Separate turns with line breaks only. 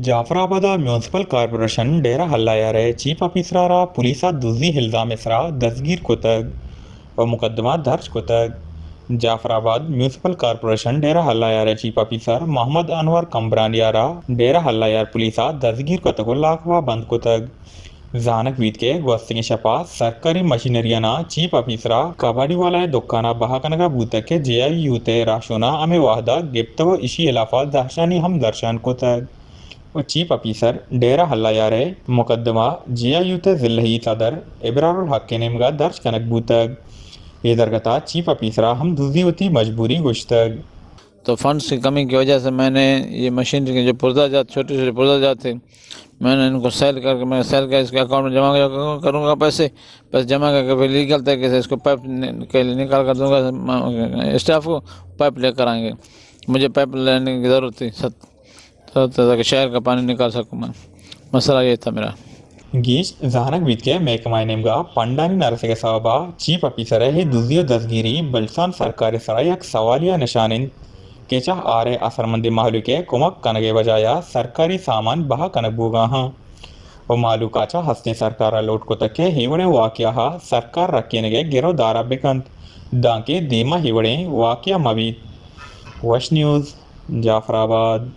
Jafarabad municipal corporation ಡೇರಾ ಹಲ್ಲಾಯಾರೆ chief ಆಫೀಸರ पुलिसा दुजी हिल्ज़ाम इसरा दस्तगीर कोतग व मुकदमा दर्ज कोतग। जाफराबाद म्यूनसिपल कॉर्पोरेशन डेरा हल्लायार चीफ ऑफिसर मोहम्मद अनवर कमरानियारा डेरा हल्लायार पुलिसा दस्तगीर कोतगो लाखवा बंद कोतग। जानक वीत के गोस्तिंग शपा सरकारी मशीनरियाना चीफ ऑफिसरा कबाड़ी वाला दुकाना बहाकनगा बूतक के जेआई यूते राशोना अमे वाहदा गिफ्तव इशी इलाफा दहशानी हम दर्शान कोतग व चीफ ऑफिसर डेरा हल्लायारे मुकदमा जियायूते जिल्लही सदर इब्रारुल हक के निमगा दर्ज कनक बूतग। ये दरगता चीफ ऑफिसरा हम दूसरी होती मजबूरी गुश्तग।
तो फंड्स की कमी की वजह से मैंने ये मशीनरी के जो पुर्जाजात छोटे छोटे पुर्जाजात थे मैंने इनको सेल करके मैं सेल कर इसके अकाउंट में जमा करूँगा पैसे जमा करके फिर लीगल तरीके से इसको पाइप के लिए निकाल कर दूँगा स्टाफ को पाइप लेकर आएंगे। मुझे पाइप लेने की ज़रूरत थी ताकि शहर का पानी निकाल सकूँ मैं। मसला ये था मेरा।
गीश जहानक बीत के महकमा नेमगा पंडानी नरसिंह साहबा चीफ ऑफिसर है दुजियो दसगिरी बल्सान सरकारी सरायक सवालिया निशानिन केचा आरे असरमंदी माहलू के कुमक कनगे बजाया सरकारी सामान बहा कनक बूगा हाँ व मालू काचा हस्ते सरकार लोट को तक के हिवड़े वाक्या हा सरकार रखेने गिरो दारा बेकंत दांके दीमा हिवड़े वाक्या मबीत वश न्यूज़ जाफराबाद।